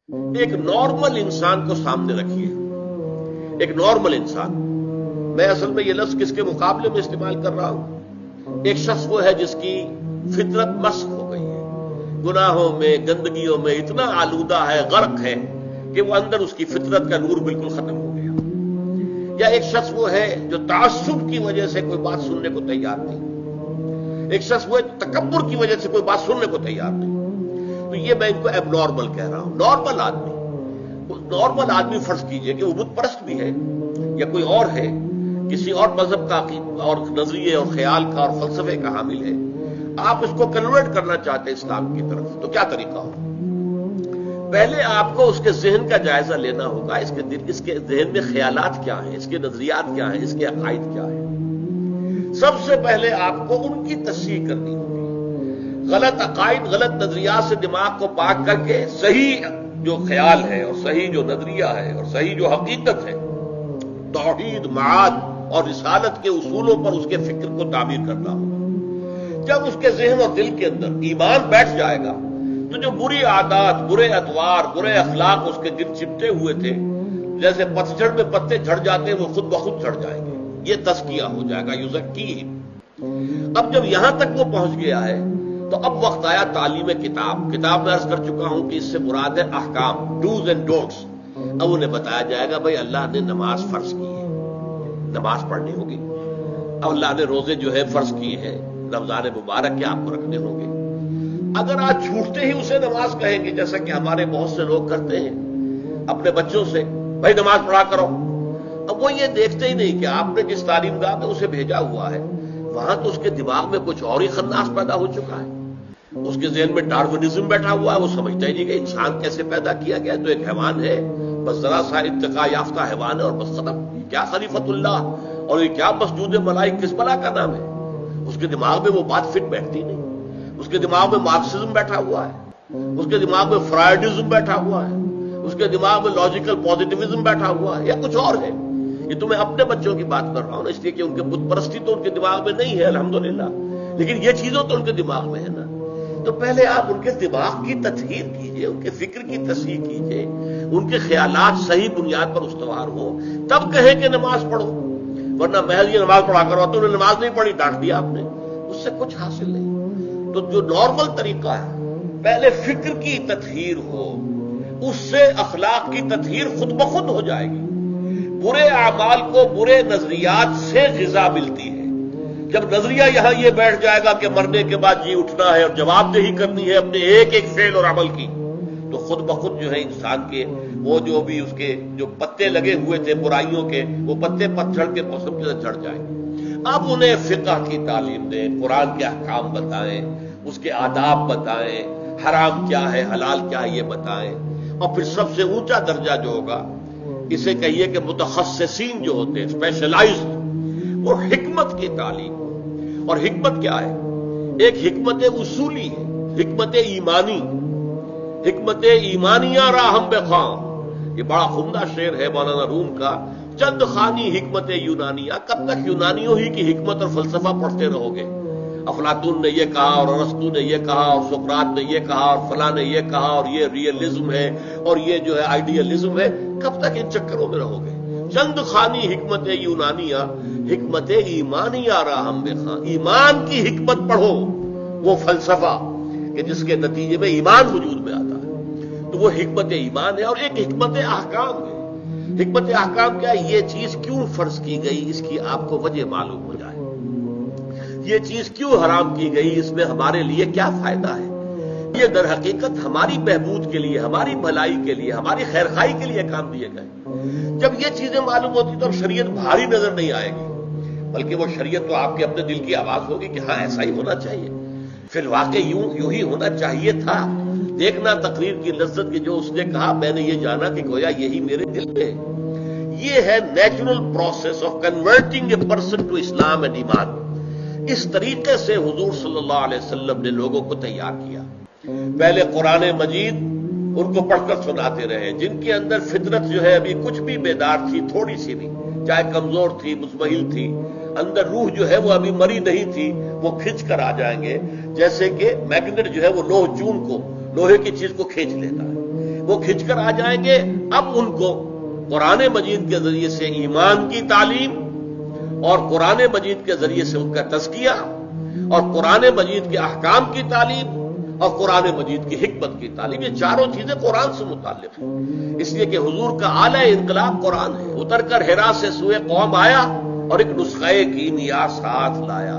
ایک نارمل انسان کو سامنے رکھیے، ایک نارمل انسان۔ میں اصل میں یہ لفظ کس کے مقابلے میں استعمال کر رہا ہوں؟ ایک شخص وہ ہے جس کی فطرت مسخ ہو گئی ہے، گناہوں میں، گندگیوں میں اتنا آلودہ ہے، غرق ہے کہ وہ اندر اس کی فطرت کا نور بالکل ختم ہو گیا۔ یا ایک شخص وہ ہے جو تعصب کی وجہ سے کوئی بات سننے کو تیار نہیں، ایک شخص وہ تکبر کی وجہ سے کوئی بات سننے کو تیار نہیں۔ تو یہ میں ان کو ایب نارمل کہہ رہا ہوں۔ نارمل آدمی فرض کیجئے کہ وہ بت پرست بھی ہے یا کوئی اور ہے، کسی اور مذہب کا اور نظریے اور خیال کا اور فلسفے کا حامل ہے، آپ اس کو کنورٹ کرنا چاہتے ہیں اسلام کی طرف، تو کیا طریقہ ہو؟ پہلے آپ کو اس کے ذہن کا جائزہ لینا ہوگا، اس کے ذہن میں خیالات کیا ہیں، اس کے نظریات کیا ہیں، اس کے عقائد کیا ہیں۔ سب سے پہلے آپ کو ان کی تصحیح کرنی ہوگی۔ غلط عقائد، غلط نظریات سے دماغ کو پاک کر کے صحیح جو خیال ہے اور صحیح جو نظریہ ہے اور صحیح جو حقیقت ہے، توحید، معاد اور رسالت کے اصولوں پر اس کے فکر کو تعمیر کرنا ہوگا۔ جب اس کے ذہن اور دل کے اندر ایمان بیٹھ جائے گا تو جو بری عادات، برے اطوار، برے اخلاق اس کے گرد چپٹے ہوئے تھے، جیسے پتجھڑ میں پتے جھڑ جاتے ہیں، وہ خود بخود جھڑ جائیں گے۔ یہ تزکیہ ہو جائے گا، یزکیہم۔ اب جب یہاں تک وہ پہنچ گیا ہے تو اب وقت آیا تعلیم کتاب میں عرض کر چکا ہوں کہ اس سے مراد ہے احکام، ڈوز اینڈ ڈونٹس۔ اب انہیں بتایا جائے گا بھائی اللہ نے نماز فرض کی ہے، نماز پڑھنی ہوگی۔ اب اللہ نے روزے جو ہے فرض کیے ہیں، رمضان مبارک کے آپ کو رکھنے ہوں گے۔ اگر آج چھوٹتے ہی اسے نماز کہیں گے، جیسا کہ ہمارے بہت سے لوگ کرتے ہیں اپنے بچوں سے، بھائی نماز پڑھا کرو، اب وہ یہ دیکھتے ہی نہیں کہ آپ نے جس تعلیم گاہ میں اسے بھیجا ہوا ہے وہاں تو اس کے دماغ میں کچھ اور ہی خناس پیدا ہو چکا ہے۔ اس کے ذہن میں ڈارونزم بیٹھا ہوا ہے، وہ سمجھتا ہی نہیں کہ انسان کیسے پیدا کیا گیا، تو ایک حیوان ہے، بس ذرا سا ارتقاء یافتہ حیوان ہے اور بس ختم۔ کیا خلیفۃ اللہ اور یہ کیا مسجود ملائک، کس بلا کا نام ہے؟ اس کے دماغ میں وہ بات فٹ بیٹھتی نہیں۔ اس کے دماغ میں مارکسزم بیٹھا ہوا ہے، اس کے دماغ میں فرائڈزم بیٹھا ہوا ہے، اس کے دماغ میں لاجیکل پازیٹیوزم بیٹھا ہوا ہے، یا کچھ اور ہے۔ یہ تو میں اپنے بچوں کی بات کر رہا ہوں نا، اس لیے کہ ان کے بت پرستی تو ان کے دماغ میں نہیں ہے الحمدللہ، لیکن یہ چیزوں تو ان کے دماغ میں ہے نا۔ تو پہلے آپ ان کے دماغ کی تطہیر کیجئے، ان کے فکر کی تصحیح کیجئے، ان کے خیالات صحیح بنیاد پر استوار ہو، تب کہیں کہ نماز پڑھو۔ ورنہ محض یہ نماز پڑھا کرو تو انہیں نماز نہیں پڑھی، ڈانٹ دیا آپ نے، اس سے کچھ حاصل نہیں۔ تو جو نارمل طریقہ ہے، پہلے فکر کی تطہیر ہو، اس سے اخلاق کی تطہیر خود بخود ہو جائے گی۔ برے اعمال کو برے نظریات سے غذا ملتی ہے۔ جب نظریہ یہاں یہ بیٹھ جائے گا کہ مرنے کے بعد جی اٹھنا ہے اور جواب دہی کرنی ہے اپنے ایک ایک فعل اور عمل کی، تو خود بخود جو ہے انسان کے وہ جو بھی اس کے جو پتے لگے ہوئے تھے برائیوں کے، وہ پتے پتجھڑ کے موسم سے جھڑ جائیں گے۔ اب انہیں فقہ کی تعلیم دیں، قرآن کے احکام بتائیں، اس کے آداب بتائیں، حرام کیا ہے حلال کیا ہے یہ بتائیں، اور پھر سب سے اونچا درجہ جو ہوگا، اسے کہیے کہ متخصصین جو ہوتے ہیں، اسپیشلائزڈ، وہ حکمت کی تعلیم۔ اور حکمت کیا ہے؟ ایک حکمت اصولی ہے، حکمت ایمانی، حکمت ایمانیہ راہم بخام۔ یہ بڑا عمدہ شعر ہے مولانا روم کا، چند خانی حکمت یونانیہ۔ کب تک یونانیوں ہی کی حکمت اور فلسفہ پڑھتے رہو گے؟ افلاطون نے یہ کہا اور ارسطو نے یہ کہا اور سقراط نے یہ کہا اور فلاں نے یہ کہا اور یہ ریئلزم ہے اور یہ جو ہے آئیڈیلزم ہے، کب تک ان چکروں میں رہو گے؟ چند خانی حکمت یونانیہ، حکمت ایمانیہ راہم بخاں۔ ایمان کی حکمت پڑھو، وہ فلسفہ کہ جس کے نتیجے میں ایمان وجود میں آتا ہے، تو وہ حکمت ایمان ہے۔ اور ایک حکمت احکام ہے۔ حکمت احکام کیا ہے؟ یہ چیز کیوں فرض کی گئی، اس کی آپ کو وجہ معلوم ہو جائے۔ یہ چیز کیوں حرام کی گئی، اس میں ہمارے لیے کیا فائدہ ہے۔ یہ در حقیقت ہماری بہبود کے لیے، ہماری بھلائی کے لیے، ہماری خیرخواہی کے لیے کام دیے گئے۔ جب یہ چیزیں معلوم ہوتی تو اب شریعت بھاری نظر نہیں آئے گی، بلکہ وہ شریعت تو آپ کے اپنے دل کی آواز ہوگی کہ ہاں ایسا ہی ہونا چاہیے، فی الواقع یوں ہی ہونا چاہیے تھا۔ دیکھنا تقریر کی لذت کی، جو اس نے کہا میں نے یہ جانا کہ گویا یہی میرے دل میں۔ یہ ہے natural process of converting a person to Islam and ایمان۔ اس طریقے سے حضور صلی اللہ علیہ وسلم نے لوگوں کو تیار کیا۔ پہلے قرآن مجید ان کو پڑھ کر سناتے رہے، جن کے اندر فطرت جو ہے ابھی کچھ بھی بیدار تھی، تھوڑی سی بھی، چاہے کمزور تھی، مزمحل تھی، اندر روح جو ہے وہ ابھی مری نہیں تھی، وہ کھنچ کر آ جائیں گے، جیسے کہ میگنیٹ جو ہے وہ لوہے کی چیز کو کھینچ لیتا ہے۔ وہ کھنچ کر آ جائیں گے. اب ان کو قرآن مجید کے ذریعے سے ایمان کی تعلیم اور قرآن مجید کے ذریعے سے ان کا تزکیہ اور قرآن مجید کے احکام کی تعلیم اور قرآن مجید کی حکمت کی تعلیم، یہ چاروں چیزیں قرآن سے متعلق ہیں. اس لیے کہ حضور کا اعلی انقلاب قرآن ہے. اتر کر حرا سے سوئے قوم آیا اور ایک نسخہ کیمیا ساتھ لایا.